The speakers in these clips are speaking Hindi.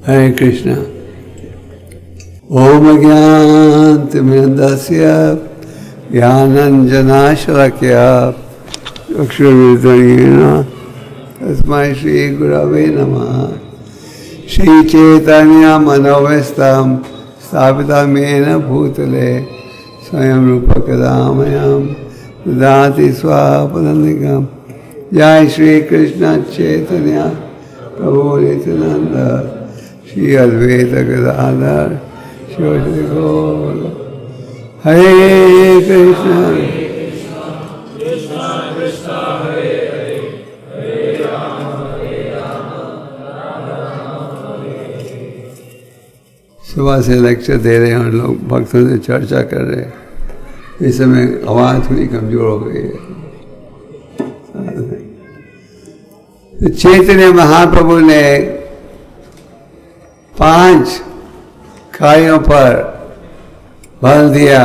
हरे कृष्णा। ओम ज्ञानतिमिरन्दस्य ज्ञानाञ्जनाशलाकया चक्षुर्मिलितं तस्मै श्रीगुरवे नमः। श्रीचैतन्यमनोभीष्टं स्थापितं येन भूतले स्वयं रूपः कदा मह्यं ददाति स्वापदान्तिकम्। जय श्री कृष्ण चैतन्य प्रभु नित्यानंद श्री अद्वैत गदाधर शिवश्री गौर। हरे कृष्ण कृष्ण कृष्ण हरे हरे हरे राम राम हरे। सुबह से लेक्चर दे रहे हैं हम लोग, भक्तों से चर्चा कर रहे हैं। इस समय आवाज़ थोड़ी कमज़ोर हो गई है। चैतन्य महाप्रभु ने 5 कार्यों पर बल दिया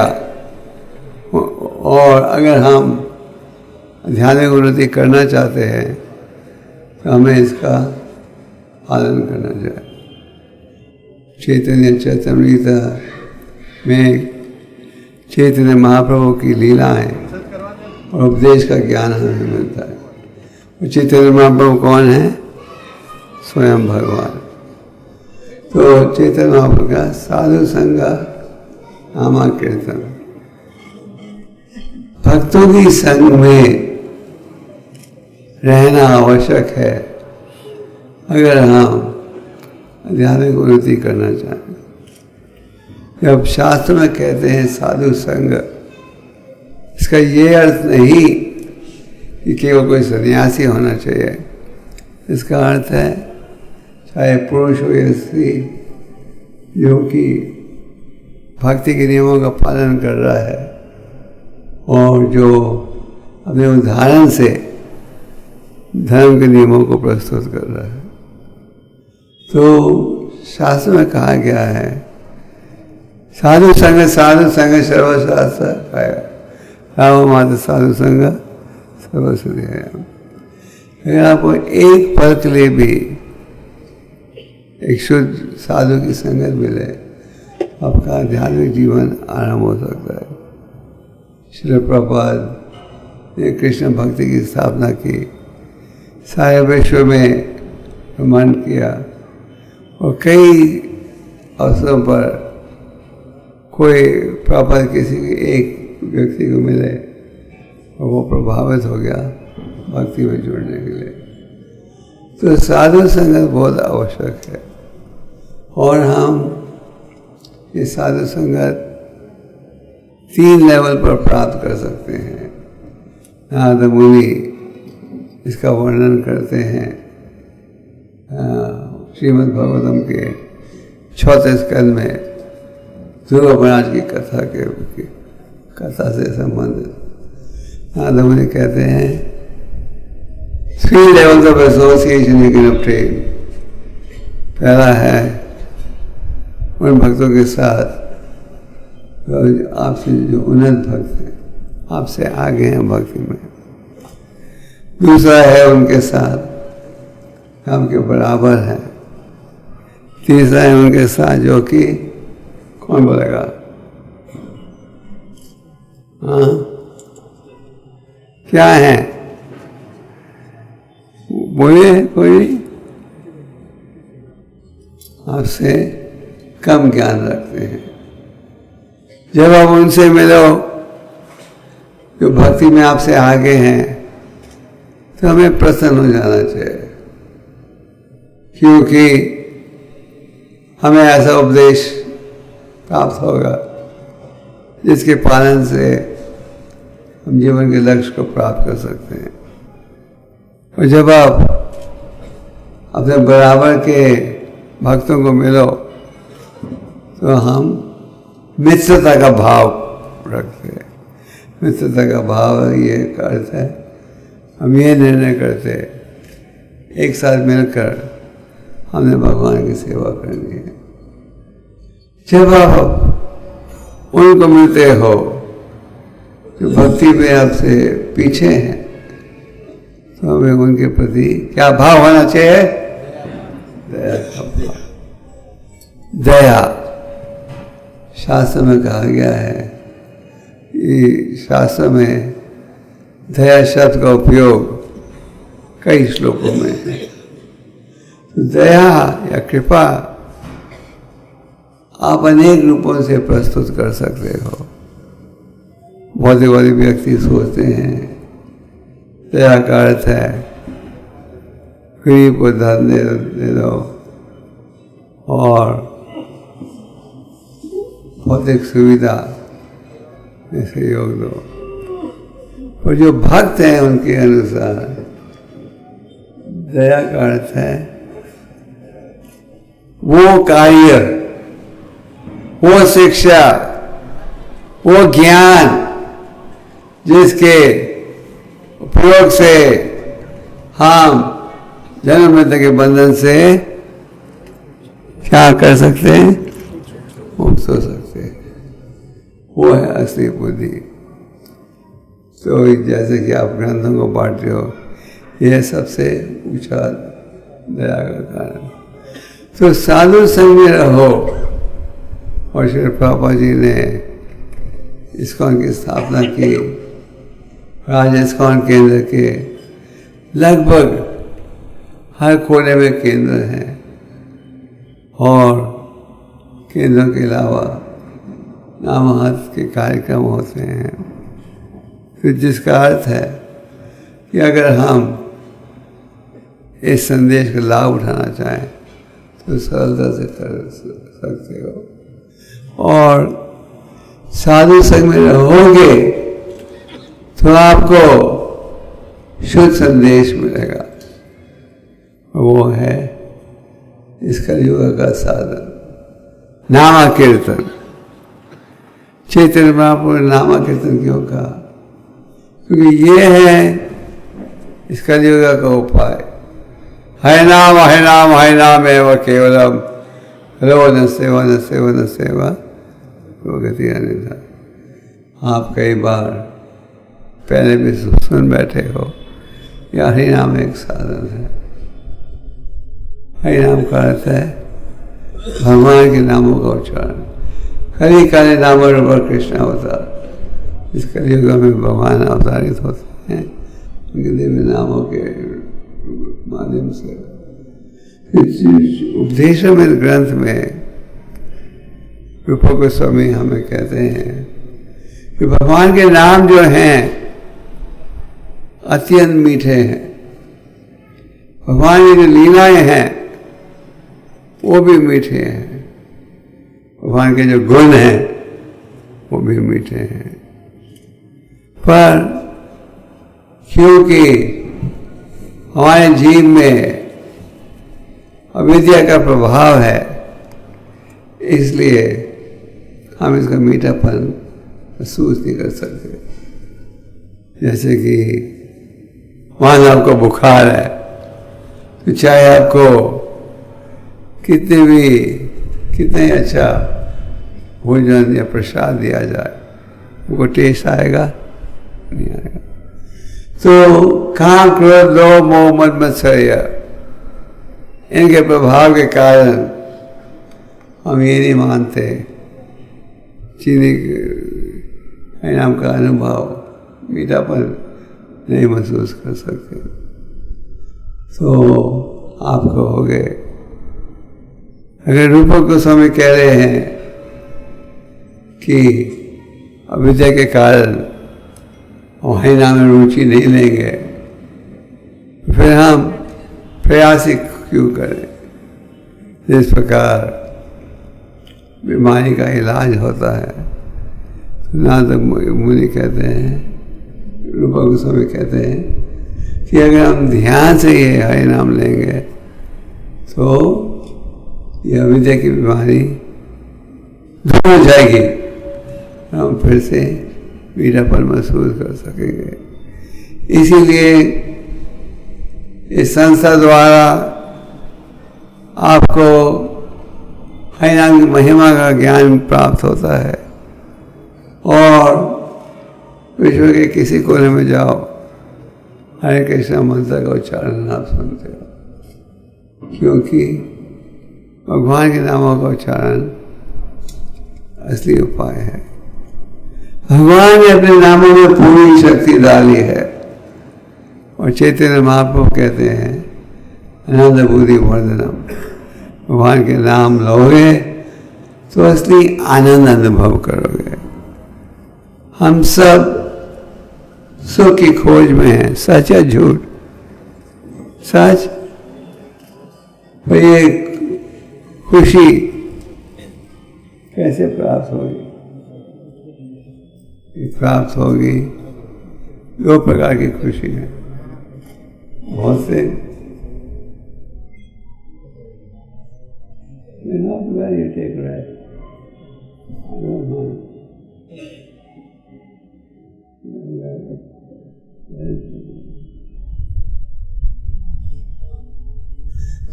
और अगर हम आध्यात्मिक उन्नति करना चाहते हैं तो हमें इसका पालन करना चाहिए। चैतन्य चैतन्यता में चैतन्य महाप्रभु की लीलाएं और उपदेश का ज्ञान हमें मिलता है। चैतन्य महाप्रभु कौन है? स्वयं भगवान। तो चैतन्य महाप्रभु का साधु संग नामा कीर्तन, भक्तों की संग में रहना आवश्यक है अगर हम आध्यात्मिक उन्नति करना चाहें। जब शास्त्र में कहते हैं साधु संग, इसका ये अर्थ नहीं कि केवल कोई सन्यासी होना चाहिए। इसका अर्थ है चाहे पुरुष हो या स्त्री, जो कि भक्ति के नियमों का पालन कर रहा है और जो अपने उदाहरण से धर्म के नियमों को प्रस्तुत कर रहा है। तो शास्त्र में कहा गया है साधु संग सर्वशास्त्र राम माता साधु संग सर्वश्रुति है। अगर आपको एक पल के लिए भी एक शुद्ध साधु की संगत मिले, आपका आध्यात्मिक जीवन आरंभ हो सकता है। श्रील प्रभुपाद ने कृष्ण भक्ति की स्थापना की, सारे विश्व में भ्रमण किया और कई अवसरों पर कोई प्रभुपाद किसी एक व्यक्ति को मिले और वो प्रभावित हो गया भक्ति में जुड़ने के लिए। तो साधु संगत बहुत आवश्यक है और हम ये साधु संगत 3 लेवल पर प्राप्त कर सकते हैं। नारद मुनि इसका वर्णन करते हैं श्रीमद् भागवतम के 4 स्कंद में ध्रुव महाराज की कथा से संबंधित। नारद मुनि कहते हैं 3 levels of association you can obtain। पहला है उन भक्तों के साथ आपसे जो उन्नत भक्त हैं, आपसे आगे हैं भक्ति में। दूसरा है उनके साथ आपके बराबर है। तीसरा है उनके साथ जो कि कौन बोलेगा? हाँ, क्या है? बोलिए कोई नहीं। आपसे कम ज्ञान रखते हैं। जब आप उनसे मिलो जो भक्ति में आपसे आगे हैं तो हमें प्रसन्न हो जाना चाहिए, क्योंकि हमें ऐसा उपदेश प्राप्त होगा जिसके पालन से हम जीवन के लक्ष्य को प्राप्त कर सकते हैं। और जब आप अपने बराबर के भक्तों को मिलो तो हम मित्रता का भाव रखते हैं। मित्रता का भाव ये अर्थ है हम ये निर्णय करते एक साथ मिलकर हमने भगवान की सेवा करनी है। जब आप उनको मिलते हो जो भक्ति में आपसे पीछे हैं तो हमें उनके प्रति क्या भाव होना चाहिए? दया का भाव। दया, शास्त्र में कहा गया है कि शास्त्र में दया शब्द का उपयोग कई श्लोकों में है। तो दया या कृपा आप अनेक रूपों से प्रस्तुत कर सकते हो। बहुत बड़े व्यक्ति सोचते हैं दया का अर्थ है गरीब को धन दे दो और भौतिक सुविधा में सहयोग दो। पर जो भक्त हैं उनके अनुसार दया का अर्थ है वो कार्य, वो शिक्षा, वो ज्ञान जिसके उपयोग से हम जन्म मृत्यु के बंधन से क्या कर सकते हैं, मुक्त हो सकते हैं। वो है असली बुद्धि। तो जैसे कि आप ग्रंथों को बांटते हो, यह सबसे ऊंचा दया का कारण। तो साधु संग में रहो। और श्री प्रभुपाद जी ने इस्कॉन की स्थापना की। आज इस्कॉन केंद्र के लगभग हर कोने में केंद्र हैं और केंद्रों के अलावा नामांकित के कार्यक्रम होते हैं। तो जिसका अर्थ है कि अगर हम इस संदेश का लाभ उठाना चाहें तो सरलता से कर सकते हो। और साधु संग में रहोगे तो आपको शुद्ध संदेश मिलेगा। वो है इस कलयुग का साधन, नामा कीर्तन। चैतन्य महाप्रभु ने नामा कीर्तन क्यों कहा? क्योंकि ये है इस कलयुग का उपाय। है नाम एवं केवलम रो न सेवा न सेवा न सेवा वो गति अन्यथा। आप कई बार पहले भी सुन बैठे हो, या हरि नाम एक साधन है। हरि नाम का अर्थ है भगवान के नामों का उच्चारण। हरि काले नाम रूप कृष्ण अवतार। इस कलयुग में भगवान अवतारित होते हैं उनके दिव्य नामों के माध्यम से। उपदेशमृत ग्रंथ में रूप गोस्वामी हमें कहते हैं कि भगवान के नाम जो हैं अत्यंत मीठे हैं। भगवान की जो लीलाएं हैं वो भी मीठे हैं। भगवान के जो गुण हैं वो भी मीठे हैं। पर क्योंकि हमारे जीव में अविद्या का प्रभाव है, इसलिए हम इसका मीठापन महसूस नहीं कर सकते। जैसे कि मान आपको बुखार है तो चाहे आपको कितने अच्छा भोजन या प्रसाद दिया जाए, वो टेस्ट आएगा नहीं आएगा। तो काम, क्रोध, लोभ, मोह, मद, मत्सर्य, इनके प्रभाव के कारण हम ये नहीं मानते चीनी नाम का अनुभव, मीठापन नहीं महसूस कर सकते। तो आप कहोगे अगर रूप गोस्वामी कह रहे हैं कि अविद्या के कारण हरि नाम में रुचि नहीं लेंगे, फिर हम प्रयास ही क्यों करें? जिस प्रकार बीमारी का इलाज होता है, नारद मुनि कहते हैं, रूप गोस्वामी कहते हैं कि अगर हम ध्यान से ये हरि नाम लेंगे तो यह अविद्या की बीमारी दूर हो जाएगी, हम फिर से मीठापन महसूस कर सकेंगे। इसीलिए इस संस्था द्वारा आपको हरि नाम की महिमा का ज्ञान प्राप्त होता है और विश्व के किसी कोने में जाओ, हरे कृष्ण मंत्र का उच्चारण आप सुनते हो। क्योंकि भगवान के नामों का उच्चारण असली उपाय है। भगवान ने अपने नामों में पूरी शक्ति डाली है और चैतन्य महाप्रभु कहते हैं आनंद बुद्धि वर्धनम, भगवान के नाम लोगे तो असली आनंद अनुभव करोगे। हम सब सुख की खोज में हैं, सच है झूठ? सच। पर ये खुशी कैसे प्राप्त होगी? प्राप्त होगी दो प्रकार की खुशी है। बहुत से you take rest.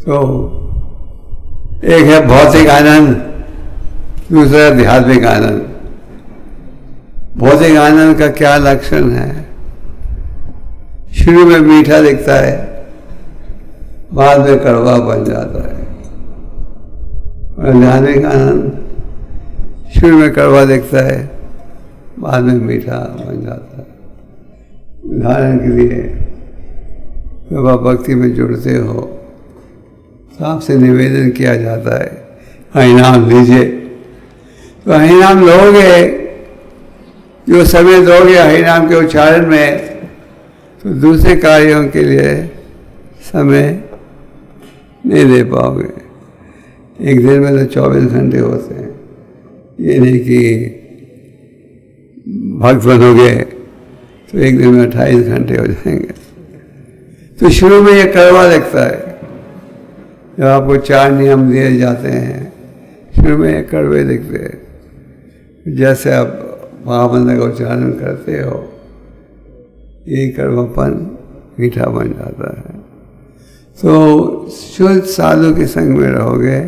तो एक है भौतिक आनंद, दूसरा आध्यात्मिक आनंद। भौतिक आनंद का क्या लक्षण है? शुरू में मीठा दिखता है, बाद में कड़वा बन जाता है। और आध्यात्मिक आनंद शुरू में कड़वा दिखता है, बाद में मीठा बन जाता है। उदाहरण के लिए जब आप भक्ति में जुड़ते हो तो आपसे निवेदन किया जाता है हरिनाम लीजिए, तो हरिनाम लोगे, जो समय दोगे हरिनाम के उच्चारण में, तो दूसरे कार्यों के लिए समय नहीं दे पाओगे। एक दिन में तो 24 घंटे होते हैं, ये नहीं कि भक्त बनोगे तो एक दिन में 28 घंटे हो जाएंगे। तो शुरू में ये कड़वा लगता है, जब आपको 4 नियम दिए जाते हैं शुरू में ये कड़वे दिखते हैं। जैसे आप महामंत्र का उच्चारण करते हो, यही कड़वापन मीठा बन जाता है। तो शुद्ध साधु के संग में रहोगे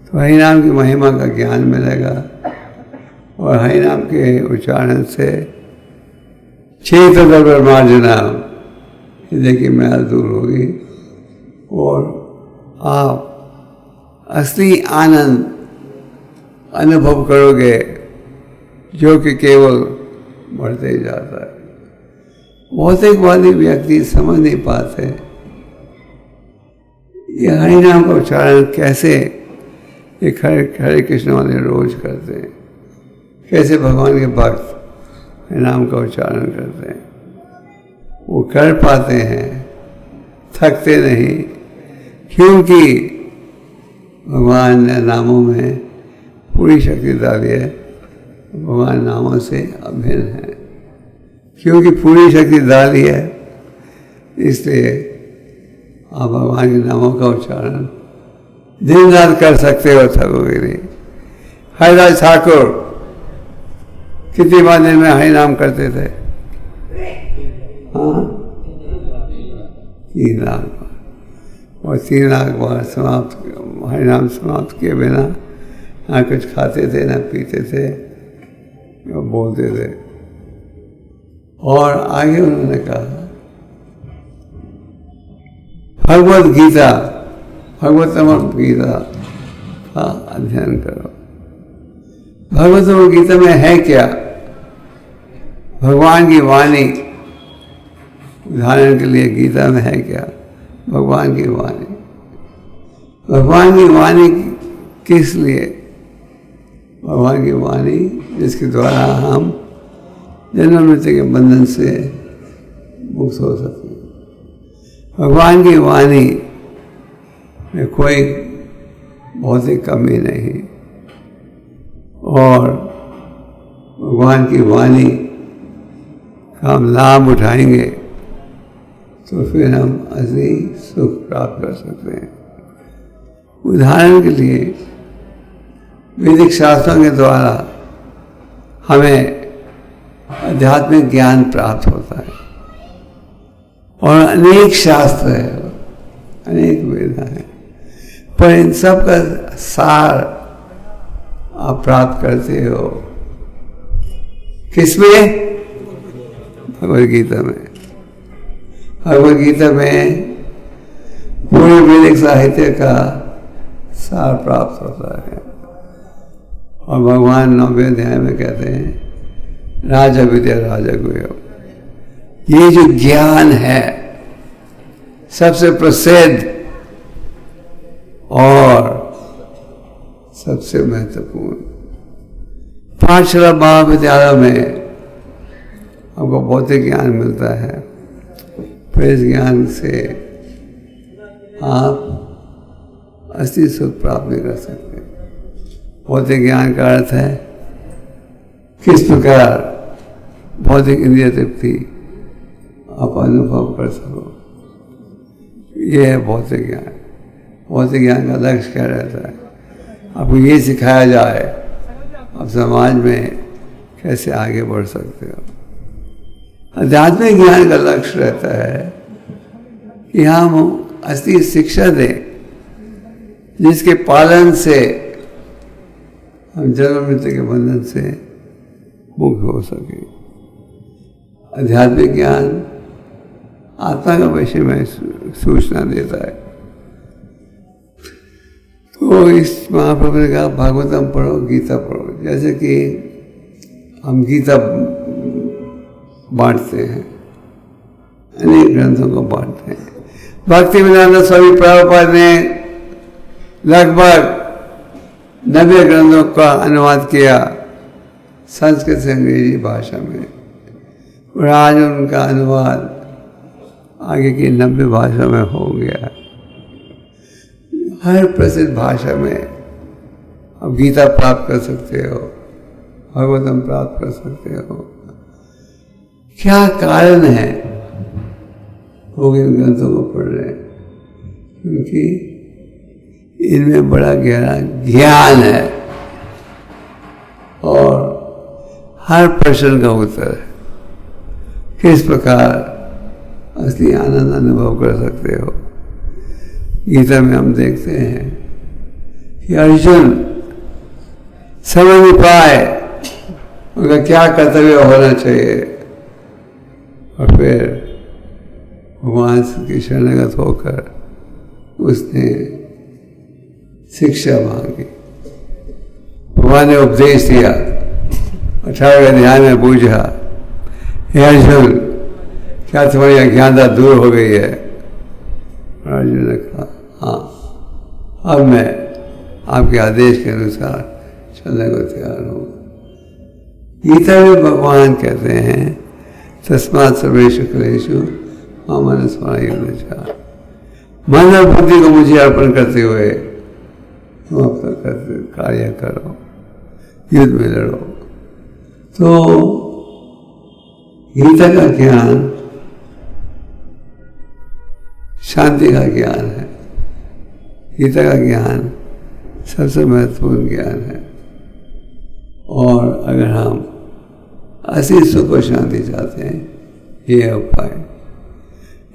तो हरिनाम की महिमा का ज्ञान मिलेगा और हरिनाम के उच्चारण से चेत ब्रह्मार्जना हृदय की मैल दूर होगी और आप असली आनंद अनुभव करोगे, जो कि केवल बढ़ते ही जाता है। भौतिकवादी व्यक्ति समझ नहीं पाते ये हरिनाम का उच्चारण कैसे एक हरे कृष्ण वाले रोज करते हैं, कैसे भगवान के भक्त हरिनाम का उच्चारण करते हैं। वो कर पाते हैं, थकते नहीं, क्योंकि भगवान ने नामों में पूरी शक्ति डाली है। भगवान नामों से अभिन्न है, क्योंकि पूरी शक्ति डाली है, इसलिए आप भगवान के नामों का उच्चारण दिन रात कर सकते हो, थकोगे नहीं। हरिदास ठाकुर कितनी बार दिन में हरि नाम करते थे? हाँ, 3 लाख बार। और 3 लाख बार समाप्त हरि नाम समाप्त किए बिना ना कुछ खाते थे, ना पीते थे, ना बोलते थे। और आगे उन्होंने कहा भगवत गीता, भगवतम गीता का अध्ययन करो। भगवतम गीता में है क्या? भगवान की वाणी। उदाहरण के लिए गीता में है क्या? भगवान की वाणी। भगवान की वाणी किस लिए? भगवान की वाणी जिसके द्वारा हम जन्म मृत्यु के बंधन से मुक्त हो सकते हैं। भगवान की वाणी में कोई भौतिक कमी नहीं, और भगवान की वाणी का हम लाभ उठाएंगे तो फिर हम असली सुख प्राप्त कर सकते हैं। उदाहरण के लिए वैदिक शास्त्रों के द्वारा हमें आध्यात्मिक ज्ञान प्राप्त होता है, और अनेक शास्त्र है, अनेक वेद हैं, पर इन सब का सार आप प्राप्त करते हो किसमें? भगवद गीता में। भगवद गीता में पूरे वैदिक साहित्य का सार प्राप्त होता है। और भगवान 9वें अध्याय में कहते हैं राजा विद्या राजा गुह्यम, ये जो ज्ञान है सबसे प्रसिद्ध और सबसे महत्वपूर्ण। पाठशाला महाविद्यालय में आपको भौतिक ज्ञान मिलता है, फिर इस ज्ञान से आप असली सुख प्राप्त नहीं कर सकते। भौतिक ज्ञान का अर्थ है किस प्रकार भौतिक इंद्रिय तृप्ति आप अनुभव कर सको, ये है भौतिक ज्ञान। भौतिक ज्ञान का लक्ष्य क्या रहता है? आपको ये सिखाया जाए आप समाज में कैसे आगे बढ़ सकते हो। आध्यात्मिक ज्ञान का लक्ष्य रहता है कि हम असली शिक्षा दें जिसके पालन से हम जन्म मृत्यु के बंधन से मुक्त हो सके। आध्यात्मिक ज्ञान आत्मा का विषय में सूचना देता है। तो इस महाप्रभु ने कहा भागवतम पढ़ो, गीता पढ़ो। जैसे कि हम गीता बांटते हैं, अनेक ग्रंथों को बांटते हैं। भक्तिवेदांत स्वामी प्रभुपाद ने लगभग 90 ग्रंथों का अनुवाद किया संस्कृत से अंग्रेजी भाषा में, और आज उनका अनुवाद आगे की 90 भाषा में हो गया। हर प्रसिद्ध भाषा में आप गीता प्राप्त कर सकते हो, भागवतम प्राप्त कर सकते हो। क्या कारण है लोग इन ग्रंथों को पढ़ रहे हैं? क्योंकि इनमें बड़ा गहरा ज्ञान है और हर प्रश्न का उत्तर है। किस प्रकार असली आनंद अनुभव कर सकते हो। गीता में हम देखते हैं कि अर्जुन समझ नहीं पाए उनका क्या कर्तव्य होना चाहिए, और फिर भगवान की शरणागत होकर उसने शिक्षा मांगी। भगवान ने उपदेश दिया। 18वें अध्याय में पूछा, हे अर्जुन क्या तुम्हारी अज्ञानता दूर हो गई है? अर्जुन ने कहा हाँ, अब मैं आपके आदेश के अनुसार चलने को तैयार हूँ। गीता में भगवान कहते हैं तस्मात् सर्वेषु कालेषु मां मनसा युध्यस्व, मन और बुद्धि को मुझे अर्पण करते हुए तुम अपना कार्य करो, युद्ध में लड़ो। तो गीता का ज्ञान शांति का ज्ञान है। गीता का ज्ञान सबसे महत्वपूर्ण ज्ञान है। और अगर हम असली सुख और शांति चाहते हैं, ये उपाय।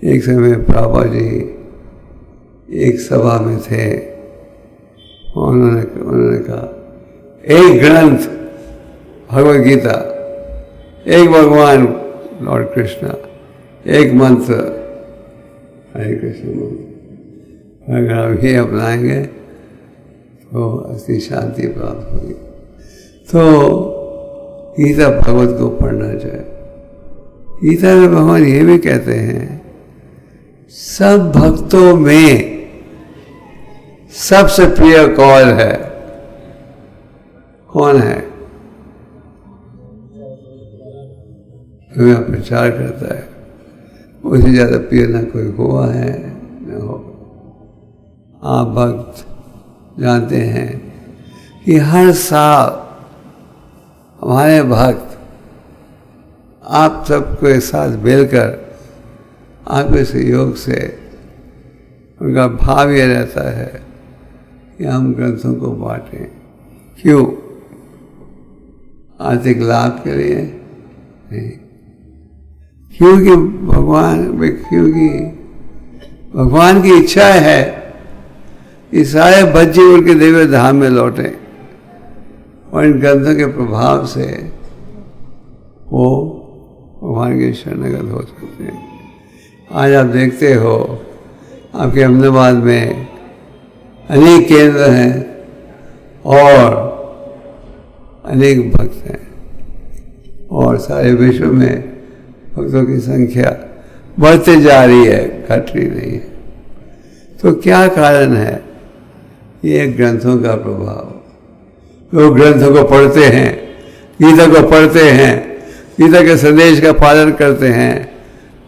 एक समय प्रभुपाद जी एक सभा में थे, उन्होंने कहा एक ग्रंथ भगवद गीता, एक भगवान लॉर्ड कृष्णा, एक मंत्र हरे कृष्ण मंत्र, अगर हम ये अपनाएंगे तो असली शांति प्राप्त होगी। तो गीता भगवत को पढ़ना चाहिए। गीता में भगवान ये भी कहते हैं सब भक्तों में सबसे प्रिय कौन है? कौन है? हमें प्रचार करता है, उससे ज्यादा प्रिय ना कोई हुआ है न हो। आप भक्त जानते हैं कि हर साल हमारे भक्त आप सबके साथ मिलकर आपके सहयोग से, उनका भाव ये रहता है कि हम ग्रंथों को बांटें। क्यों? आर्थिक लाभ के लिए नहीं, क्योंकि भगवान की इच्छा है कि सारे बच्चे उनके दिव्य धाम में लौटें और इन ग्रंथों के प्रभाव से वो भगवान के शरणागत हो सकते हैं। आज आप देखते हो आपके अहमदाबाद में अनेक केंद्र हैं और अनेक भक्त हैं और सारे विश्व में भक्तों की संख्या बढ़ते जा रही है, घट रही नहीं है। तो क्या कारण है? ये ग्रंथों का प्रभाव। लोग ग्रंथों को पढ़ते हैं, गीता को पढ़ते हैं, गीता के संदेश का पालन करते हैं,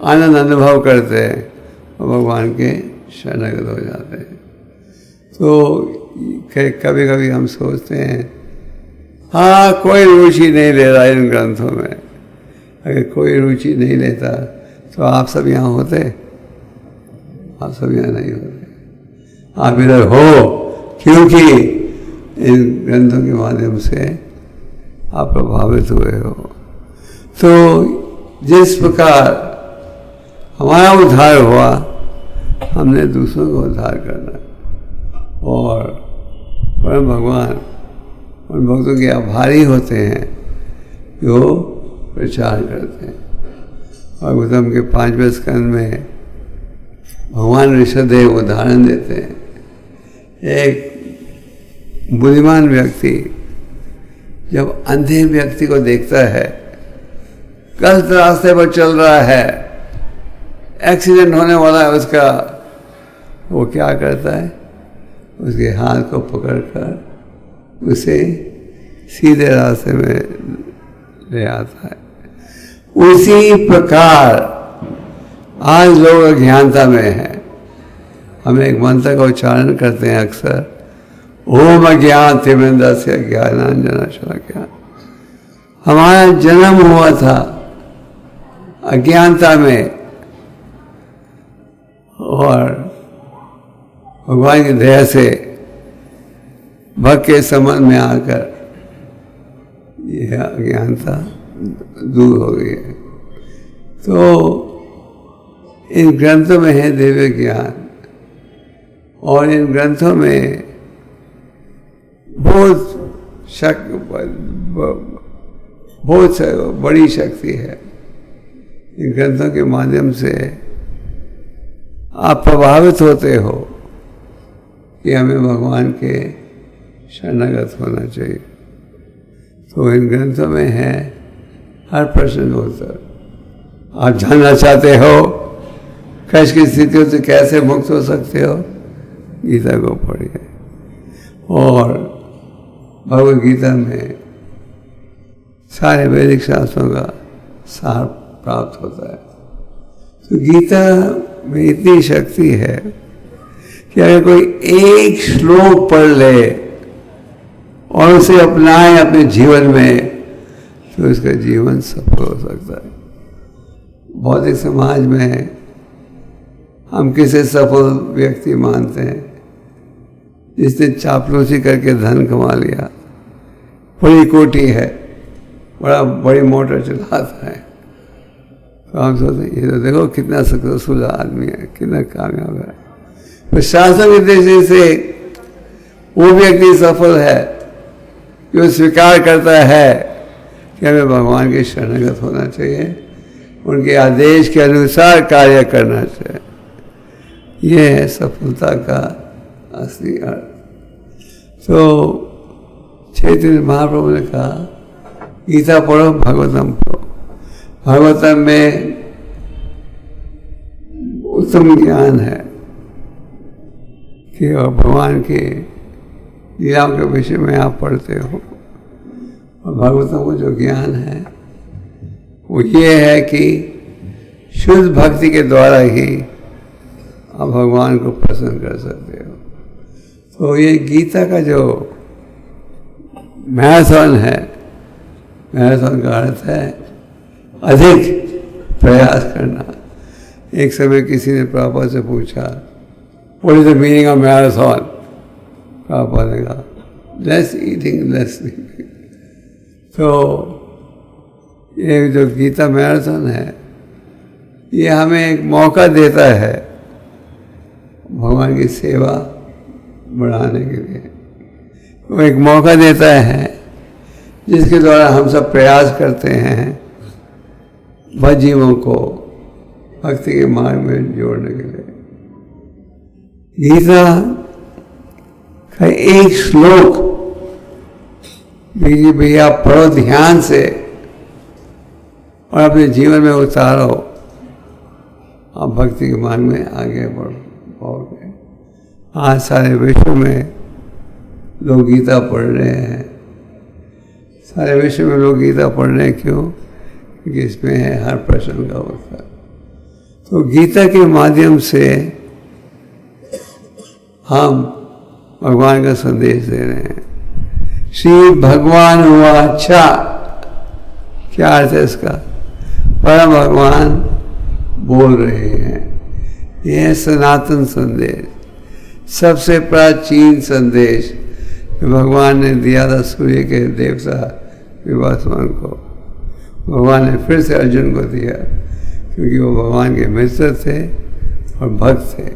आनंद अनुभव करते हैं और भगवान के शरणागत हो जाते हैं। तो कभी कभी हम सोचते हैं हाँ कोई रुचि नहीं ले रहा इन ग्रंथों में। अगर कोई रुचि नहीं लेता तो आप सब यहाँ होते? आप सब यहाँ नहीं होते। आप इधर हो क्योंकि इन ग्रंथों के माध्यम से आप प्रभावित हुए हो। तो जिस प्रकार हमारा उद्धार हुआ, हमने दूसरों को उद्धार करना और परम भगवान उन भक्तों के आभारी होते हैं जो प्रचार करते हैं। भागवतम के 5वें स्कंद में भगवान ऋषभदेव उदाहरण देते हैं। एक बुद्धिमान व्यक्ति जब अंधे व्यक्ति को देखता है, गलत रास्ते पर चल रहा है, एक्सीडेंट होने वाला है उसका, वो क्या करता है? उसके हाथ को पकड़कर उसे सीधे रास्ते में ले आता है। उसी प्रकार आज लोग अज्ञानता में हैं। हम एक मंत्र का उच्चारण करते हैं अक्सर, ओम अज्ञान तिमिरस्य ज्ञानांजन शलाकया। हमारा जन्म हुआ था अज्ञानता में और भगवान की दया से भक्त के संबंध में आकर यह अज्ञानता दूर हो गई है। तो इन ग्रंथों में है दिव्य ज्ञान और इन ग्रंथों में बहुत बड़ी शक्ति है। इन ग्रंथों के माध्यम से आप प्रभावित होते हो कि हमें भगवान के शरणागत होना चाहिए। तो इन ग्रंथों में है हर प्रश्न का उत्तर। आप जानना चाहते हो कष्ट की स्थितियों से कैसे मुक्त हो सकते हो, गीता को पढ़िए और भगवद गीता में सारे वैदिक शास्त्रों का सार प्राप्त होता है। तो गीता में इतनी शक्ति है कि अगर कोई एक श्लोक पढ़ ले और उसे अपनाए अपने जीवन में तो उसका जीवन सफल हो सकता है। भौतिक समाज में हम किसे सफल व्यक्ति मानते हैं? जिसने चापलूसी करके धन कमा लिया, बड़ी कोठी है, बड़ी मोटर चलाता है, तो हम सोचते हैं ये तो देखो कितना सक्सेसफुल आदमी है, कितना कामयाब है। तो शास्त्र की दृष्टि से वो व्यक्ति सफल है जो स्वीकार करता है कि हमें भगवान के शरणागत होना चाहिए, उनके आदेश के अनुसार कार्य करना चाहिए। ये है सफलता का असली अर्थ। तो चैतन्य महाप्रभु ने कहा गीता पढ़ो, भागवतम पढ़ो। भागवतम में उत्तम ज्ञान है कि भगवान के लीलाओं के विषय में आप पढ़ते हो। और भागवतम को जो ज्ञान है वो ये है कि शुद्ध भक्ति के द्वारा ही आप भगवान को प्रसन्न कर सकते हो। तो ये गीता का जो मैराथन है, मैराथन का अर्थ है अधिक प्रयास करना। एक समय किसी ने प्रभुपाद से पूछा what is the meaning of marathon? Prabhupada ने कहा लेस ईटिंग लेस स्लीपिंग। तो ये जो गीता मैराथन है ये हमें एक मौका देता है भगवान की सेवा बढ़ाने के लिए। वो एक मौका देता है जिसके द्वारा हम सब प्रयास करते हैं भजीवों को भक्ति के मार्ग में जोड़ने के लिए। गीता एक श्लोक भैया पढ़ो ध्यान से और अपने जीवन में उतारो, आप भक्ति के मार्ग में आगे बढ़ पाओगे। आज सारे विश्व में लोग गीता पढ़ रहे हैं। सारे विश्व में लोग गीता पढ़ रहे हैं, क्यों? क्योंकि इसमें है हर प्रश्न का उत्तर। तो गीता के माध्यम से हम भगवान का संदेश दे रहे हैं। श्री भगवान हुआ अच्छा, क्या अर्थ है इसका? परम भगवान बोल रहे हैं। यह है सनातन संदेश, सबसे प्राचीन संदेश जो भगवान ने दिया था सूर्य के देवता विवासवान को। भगवान ने फिर से अर्जुन को दिया, क्योंकि वो भगवान के मित्र थे और भक्त थे।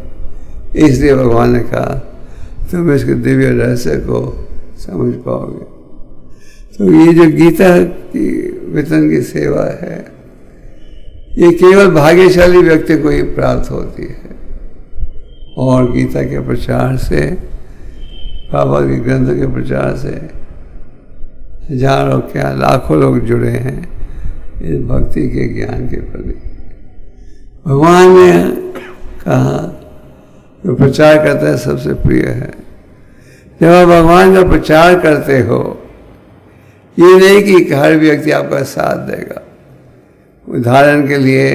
इसलिए भगवान ने कहा तुम इसके दिव्य रहस्य को समझ पाओगे। तो ये जो गीता की वितरण की सेवा है, ये केवल भाग्यशाली व्यक्ति को ही प्राप्त होती है। और गीता के प्रचार से, बाबा के ग्रंथों के प्रचार से हजारों क्या लाखों लोग जुड़े हैं इस भक्ति के ज्ञान के प्रति। भगवान ने कहा जो प्रचार करता है सबसे प्रिय है। जब आप भगवान का प्रचार करते हो, ये नहीं कि हर व्यक्ति आपका साथ देगा। उदाहरण के लिए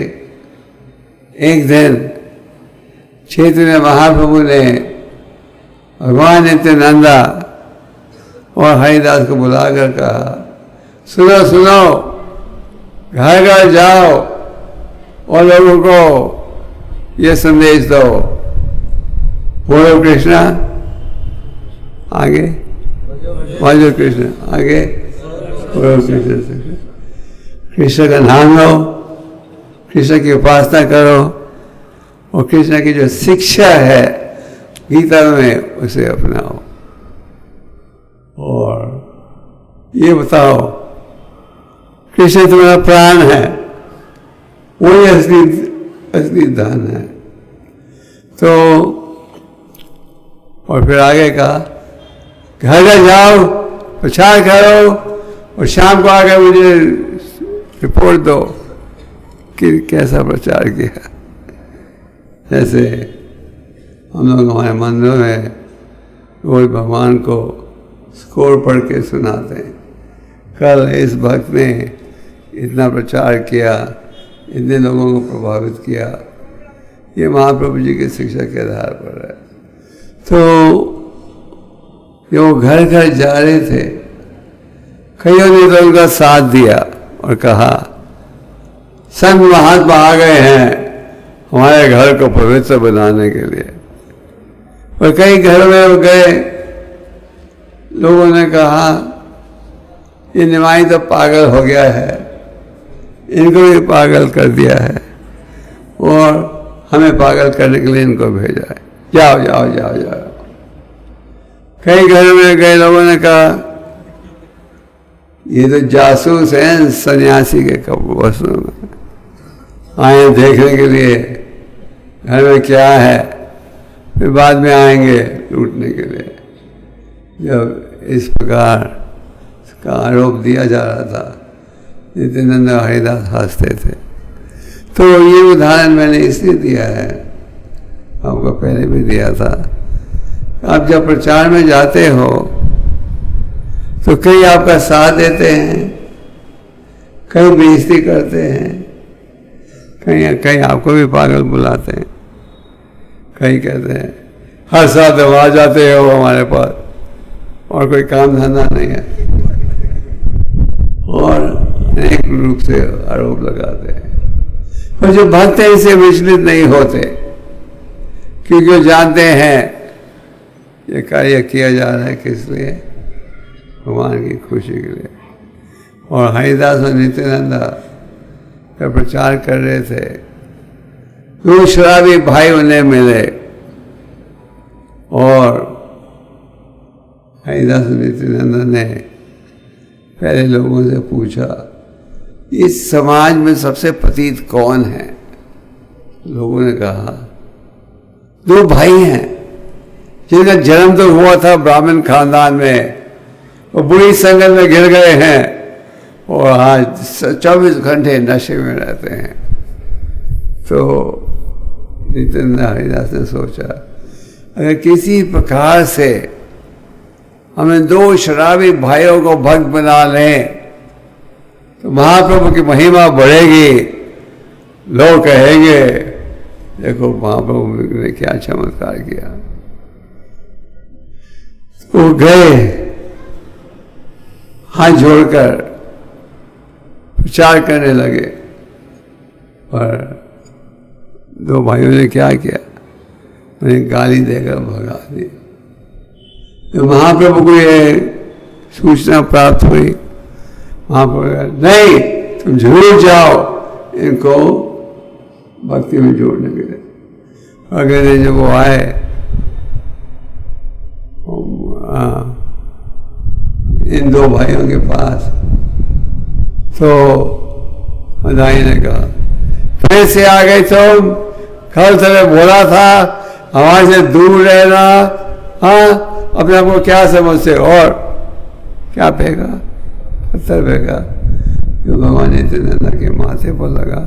एक दिन चैतन्य महाप्रभु ने भगवान नित्यानंदा और हरिदास को बुलाकर कहा सुनो सुनो, घर घर जाओ और लोगों को ये संदेश दो, बोलो कृष्णा, आगे वाजो कृष्ण, आगे बोलो कृष्ण। कृष्ण का नाम लो, कृष्ण की उपासना करो और कृष्ण की जो शिक्षा है गीता में उसे अपनाओ। और ये बताओ कृष्ण तुम्हारा प्राण है, वही असली धन है। तो और फिर आगे कहा घर घर जाओ, प्रचार करो और शाम को आकर मुझे रिपोर्ट दो कि कैसा प्रचार किया। जैसे हम लोग हमारे मंदिरों में रोज भगवान को स्कोर पढ़ के सुनाते हैं, कल इस भक्त ने इतना प्रचार किया, इतने लोगों को प्रभावित किया। ये महाप्रभु जी की शिक्षा के आधार पर है। तो जो घर घर जा रहे थे, कईयों ने तो उनका साथ दिया और कहा संत महात्मा आ गए हैं हमारे घर को पवित्र बनाने के लिए। और कई घरों में वो गए, लोगों ने कहा ये निमाई तो पागल हो गया है, इनको भी पागल कर दिया है और हमें पागल करने के लिए इनको भेजा है, जाओ जाओ जाओ जाओ। कई घरों में गए, लोगों ने कहा ये तो जासूस हैं सन्यासी के वस्त्रों में, आए देखने के लिए घर में क्या है, फिर बाद में आएंगे लूटने के लिए। जब इस प्रकार का आरोप दिया जा रहा था, नित्यानंद और हरिदास हंसते थे। तो ये उदाहरण मैंने इसलिए दिया है, आपको पहले भी दिया था। आप जब प्रचार में जाते हो तो कई आपका साथ देते हैं, कई बेइज्जती करते हैं, कई आपको भी पागल बुलाते हैं, कई कहते हैं हर साल तो आ जाते हो हमारे पास और कोई काम धंधा नहीं है, और अनेक रूप से आरोप लगाते हैं। पर जो भक्त हैं इससे विचलित नहीं होते, क्योंकि वो जानते हैं ये कार्य किया जा रहा है किस लिए, भगवान की खुशी के लिए। और हरिदास और नित्यानंदा जब प्रचार कर रहे थे, दो शराबी भाई उन्हें मिले और हरिदास और नित्यानंदा ने पहले लोगों से पूछा इस समाज में सबसे पतित कौन है। लोगों ने कहा दो भाई हैं, जिनका जन्म तो हुआ था ब्राह्मण खानदान में, वो बुरी संगत में गिर गए हैं और आज 24 घंटे नशे में रहते हैं। तो नित्यानंद हरिदास ने सोचा अगर किसी प्रकार से हमें 2 शराबी भाइयों को भक्त बना लें तो महाप्रभु की महिमा बढ़ेगी, लोग कहेंगे देखो महाप्रभु ने क्या चमत्कार किया। वो गए हाथ जोड़कर प्रचार करने लगे, और 2 भाइयों ने क्या किया, उन्हें गाली देकर भगा दी। तो महाप्रभु को ये सूचना प्राप्त हुई, महाप्रभु नहीं तुम जरूर जाओ इनको भक्ति में जोड़ने के लिए। अगले दिन जब वो आए इन 2 भाइयों के पास, तो मदाई ने कहा फिर से आ गए तुम, कल तुमने बोला था हमारे से दूर रहना, हाँ अपने आप को क्या समझते और क्या फेंका, पत्थर फेंका जो भगवान नित्यानंद के माथे पर लगा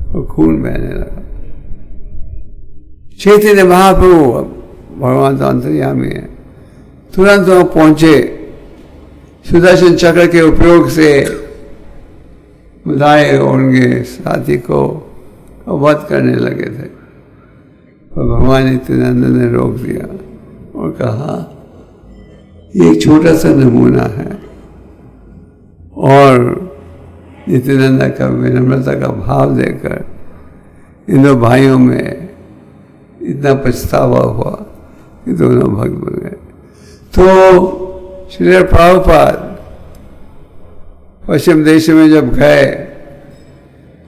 और खून बहने लगा। चैतन्य महाप्रभु भगवान तो अंतर्यामी है, तुरंत वहां पहुंचे, सुदर्शन चक्र के उपयोग से मुदाए और उनके साथी को वध करने लगे थे, और भगवान नित्यानंद ने रोक दिया और कहा ये एक छोटा सा नमूना है। और नित्यानंद का विनम्रता का भाव देकर इन 2 भाइयों में इतना पछतावा हुआ कि दोनों भक्त बन गए। तो श्री प्रभुपाद पश्चिम देश में जब गए,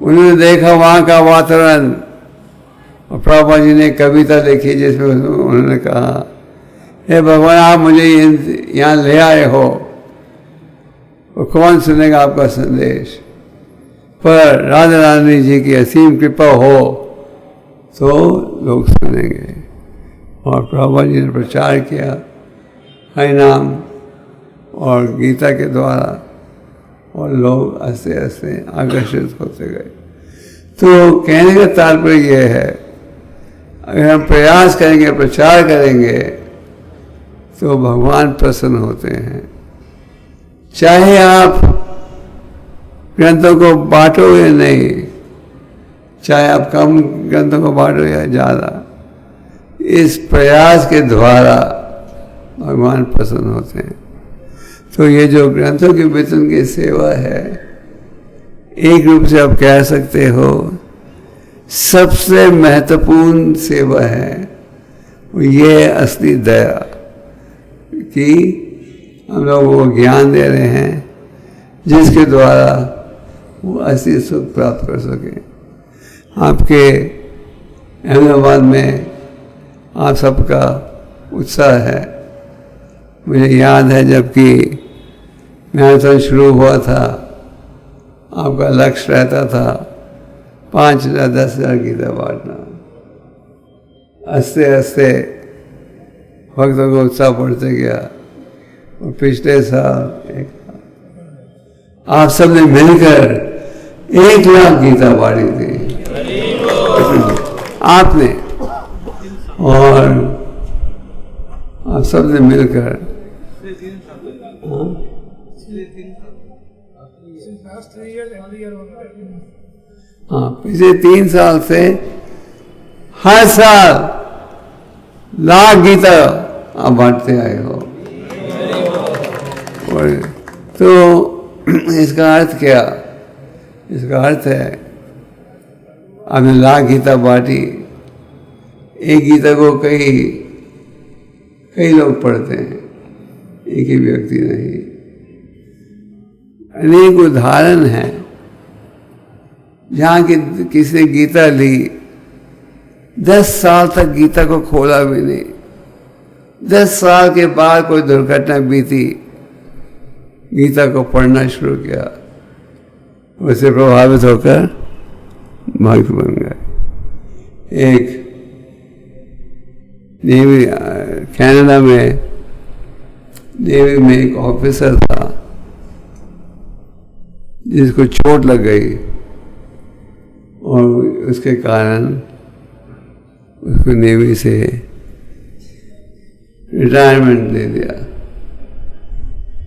उन्होंने देखा वहाँ का वातावरण, और प्रभुपाद जी ने कविता लिखी जिसमें उन्होंने कहा हे भगवान आप मुझे यहाँ ले आए हो, और कौन सुनेगा आपका संदेश, पर राधा रानी जी की असीम कृपा हो तो लोग सुनेंगे। और प्रभुपाद जी ने प्रचार किया हरि नाम और गीता के द्वारा, और लोग आस्ते आस्ते आकर्षित होते गए। तो कहने का तात्पर्य यह है अगर हम प्रयास करेंगे, प्रचार करेंगे तो भगवान प्रसन्न होते हैं। चाहे आप ग्रंथों को बांटो या नहीं, चाहे आप कम ग्रंथों को बांटो या ज़्यादा, इस प्रयास के द्वारा भगवान प्रसन्न होते हैं। तो ये जो ग्रंथों के वितरण की सेवा है, एक रूप से आप कह सकते हो सबसे महत्वपूर्ण सेवा है, ये असली दया कि हम लोगों को ज्ञान दे रहे हैं जिसके द्वारा वो असली सुख प्राप्त कर सके। आपके अहमदाबाद में आप सबका उत्साह है। मुझे याद है जबकि मैराथन शुरू हुआ था, आपका लक्ष्य रहता था 5,000 10,000 गीता बांटना। आस्ते आस्ते भक्तों का उत्साह बढ़ते गया, और पिछले साल आप सब ने मिलकर 1 लाख गीता बांटी थी आपने, और आप सब ने मिलकर हाँ पिछले 3 साल से हर साल लाख गीता आप बांटते आए हो। और तो इसका अर्थ क्या? इसका अर्थ है आपने लाख गीता बांटी, एक गीता को कई लोग पढ़ते हैं, एक ही व्यक्ति नहीं। अनेक उदाहरण हैं जहाँ की किसी ने गीता ली, 10 साल तक गीता को खोला भी नहीं, 10 साल के बाद कोई दुर्घटना बीती, गीता को पढ़ना शुरू किया, उससे प्रभावित होकर भक्त बन गए। एक नेवी कनाडा में नेवी में एक ऑफिसर था जिसको चोट लग गई और उसके कारण उसको नेवी से रिटायरमेंट दे दिया।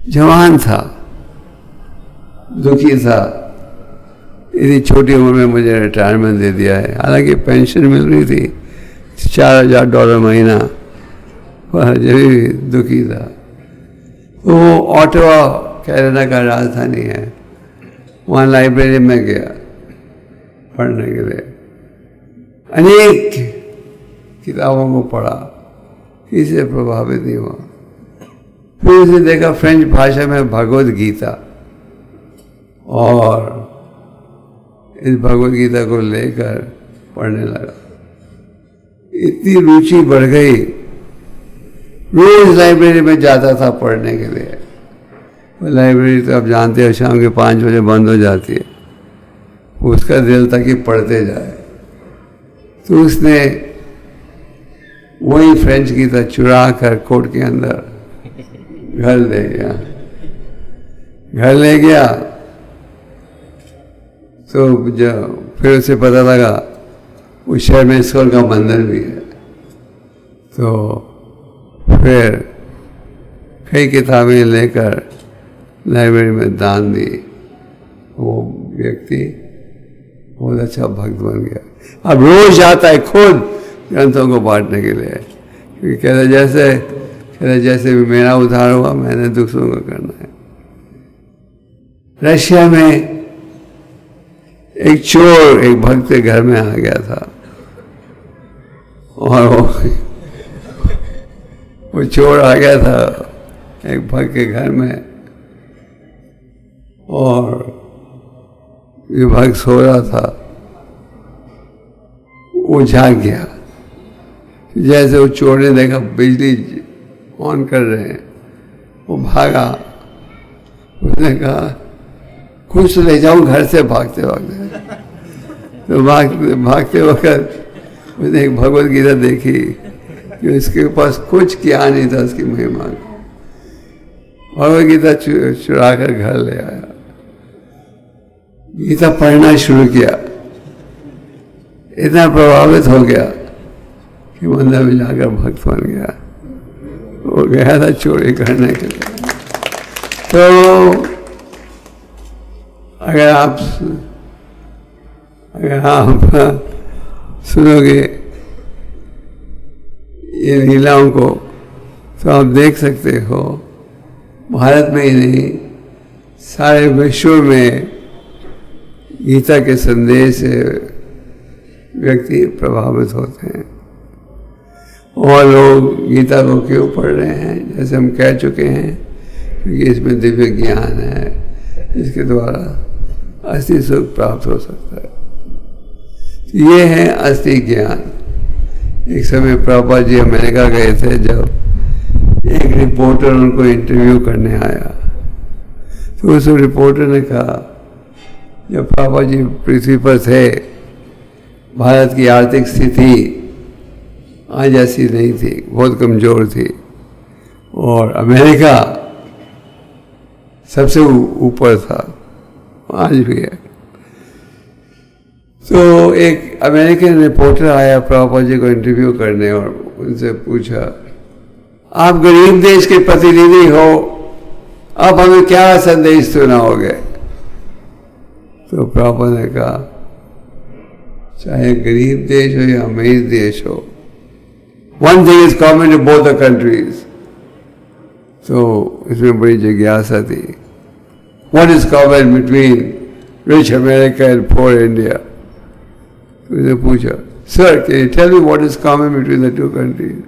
जवान था, दुखी था, इतनी छोटी उम्र में मुझे रिटायरमेंट दे दिया है। हालांकि पेंशन मिल रही थी $4,000 महीना, पर जब भी दुखी था। वो ऑटवा कनाडा का राजधानी है, वहाँ लाइब्रेरी में गया पढ़ने के लिए। अनेक किताबों को पढ़ा, किसी से प्रभावित नहीं हुआ। फिर उसे देखा फ्रेंच भाषा में भगवद गीता, और इस भगवद गीता को लेकर पढ़ने लगा। इतनी रुचि बढ़ गई, रोज लाइब्रेरी में जाता था पढ़ने के लिए। वो लाइब्रेरी तो आप जानते हो शाम के 5 बजे बंद हो जाती है। उसका दिल था कि पढ़ते जाए, तो उसने वही फ्रेंच गीता चुरा कर कोट के अंदर घर ले गया। तो जब फिर उसे पता लगा उस शहर में ईश्वर का मंदिर भी है, तो फिर कई किताबें लेकर लाइब्रेरी में दान दी। वो व्यक्ति बहुत अच्छा भक्त बन गया। अब रोज जाता है खुद ग्रंथों को बांटने के लिए, क्योंकि कहते जैसे भी मेरा उद्धार हुआ मैंने दूसरों को करना है। रशिया में एक चोर एक भक्त के घर में आ गया था, और वो चोर आ गया था एक भक्त के घर में, और ये भक्त सो रहा था। वो जाग गया। जैसे वो चोर ने देखा बिजली ऑन कर रहे हैं, वो भागा। उसने कहा कुछ ले जाऊं घर से भागते भागते। तो भागते वक्त उसने एक भगवद गीता देखी कि उसके पास कुछ किया नहीं था उसकी महिमा। भगवद गीता चुरा कर घर ले आया, गीता पढ़ना शुरू किया। इतना प्रभावित हो गया कि मंदिर में जाकर भक्त बन गया। वो गया था चोरी करने के लिए। तो अगर आप सुनोगे ये लीलाओं को, तो आप देख सकते हो भारत में ही नहीं सारे विश्व में गीता के संदेश से व्यक्ति प्रभावित होते हैं। और लोग गीता को क्यों पढ़ रहे हैं, जैसे हम कह चुके हैं, क्योंकि इसमें दिव्य ज्ञान है, इसके द्वारा असली सुख प्राप्त हो सकता है। ये है असली ज्ञान। एक समय प्रभुपाद जी अमेरिका गए थे, जब एक रिपोर्टर उनको इंटरव्यू करने आया, तो उस रिपोर्टर ने कहा जब प्रभुपाद जी पृथ्वी पर थे, भारत की आर्थिक स्थिति आज ऐसी नहीं थी, बहुत कमजोर थी, और अमेरिका सबसे ऊपर था, आज भी है। तो एक अमेरिकन रिपोर्टर आया प्रभुपाद जी को इंटरव्यू करने, और उनसे पूछा आप गरीब देश के प्रतिनिधि हो, आप हमें क्या संदेश सुनाओगे? तो प्रभुपाद ने कहा चाहे गरीब देश हो या अमीर देश हो, one thing is common to both the countries. तो इसमें बड़ी जिज्ञासा थी, what is common between rich America and poor India? तो उसने पूछा, sir, can you tell me what is common between the two countries?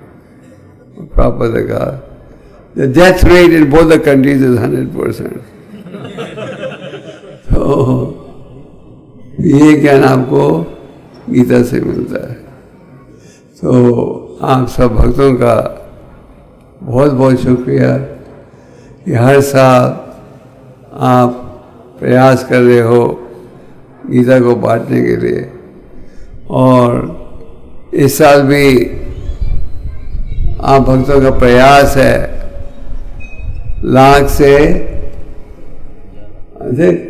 Prabhupada ने कहा, the death rate in both the countries is 100%. तो ये ज्ञान आपको गीता से मिलता है। तो आप सब भक्तों का बहुत बहुत शुक्रिया कि हर साल आप प्रयास कर रहे हो गीता को बांटने के लिए, और इस साल भी आप भक्तों का प्रयास है लाख से अधिक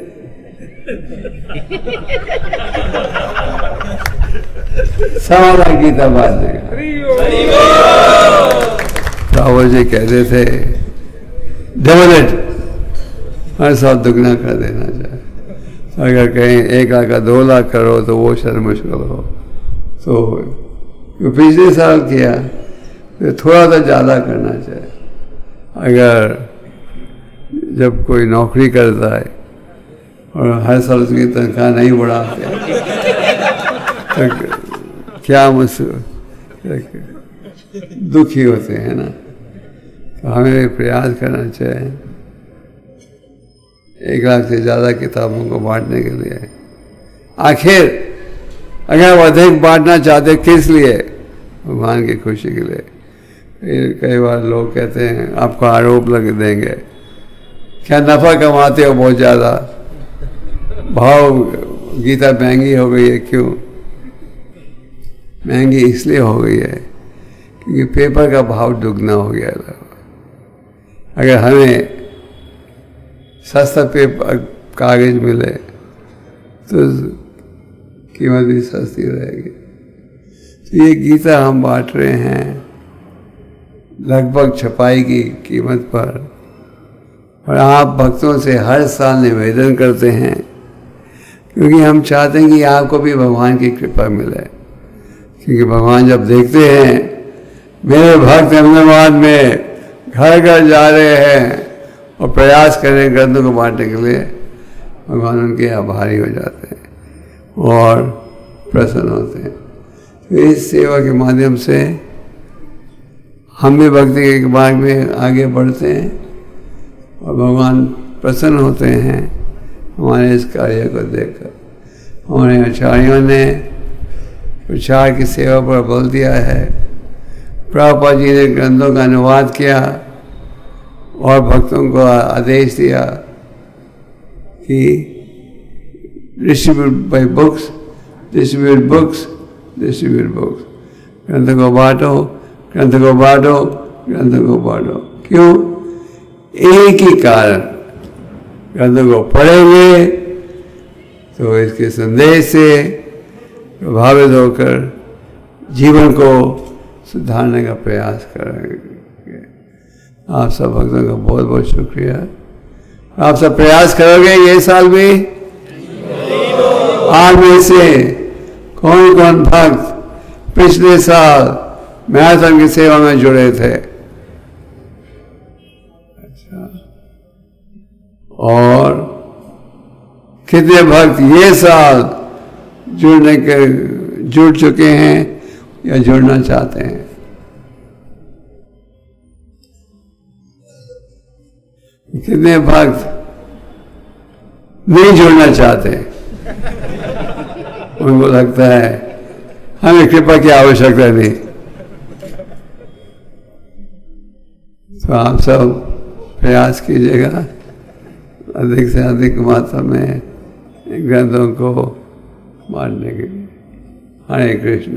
1.25 लाख गीता बांटने का। रावल जी कहते थे डबल इट, हर साल दुगना कर देना चाहिए। अगर कहीं 1 लाख का 2 लाख करो तो वो शायद मुश्किल हो। तो पिछले साल किया तो थोड़ा सा ज़्यादा करना चाहिए। अगर जब कोई नौकरी करता है और हर साल उसकी तनख्वाह नहीं बढ़ाते तो क्या दुखी होते हैं ना। तो हमें प्रयास करना चाहिए 1 लाख से ज़्यादा किताबों को बांटने के लिए। आखिर अगर वो अधिक बांटना चाहते किस लिए? भगवान की खुशी के लिए। कई बार लोग कहते हैं आपको आरोप लग देंगे, क्या नफ़ा कमाते हो बहुत ज़्यादा, भाव गीता महंगी हो गई है। क्यों महंगी? इसलिए हो गई है क्योंकि पेपर का भाव दुगना हो गया था। अगर हमें सस्ता पेपर कागज मिले तो कीमत भी सस्ती रहेगी। तो ये गीता हम बांट रहे हैं लगभग छपाई की कीमत पर, और आप भक्तों से हर साल निवेदन करते हैं क्योंकि हम चाहते हैं कि आपको भी भगवान की कृपा मिले। क्योंकि भगवान जब देखते हैं मेरे भक्त अहमदाबाद में घर घर जा रहे हैं और प्रयास कर रहे हैं ग्रंथों को बांटने के लिए, भगवान उनके आभारी हो जाते हैं और प्रसन्न होते हैं। तो इस सेवा के माध्यम से हम भी भक्ति के मार्ग में आगे बढ़ते हैं और भगवान प्रसन्न होते हैं हमारे इस कार्य को देखकर। हमारे आचार्यों ने प्रचार की सेवा पर बल दिया है। प्रभुपाद जी ने ग्रंथों का अनुवाद किया और भक्तों को आदेश दिया कि distribute by books, distribute books, distribute books. ग्रंथ को बांटो, ग्रंथ को बांटो, ग्रंथ को बांटो। क्यों? एक ही कारण, ग्रंथों को पढ़ेंगे तो इसके संदेश से प्रभावित होकर जीवन को सुधारने का प्रयास करेंगे। आप सब भक्तों का बहुत बहुत शुक्रिया। आप सब प्रयास करोगे ये साल भी? आप में से कौन कौन भक्त पिछले साल मैराथन की सेवा में जुड़े थे? अच्छा, और कितने भक्त ये साल जुड़ चुके हैं या जुड़ना चाहते हैं? कितने भक्त नहीं जुड़ना चाहते? उनको लगता है हमें कृपा की आवश्यकता नहीं। तो आप सब प्रयास कीजिएगा अधिक से अधिक मात्रा में ग्रंथों को बांटने के लिए। हरे कृष्ण।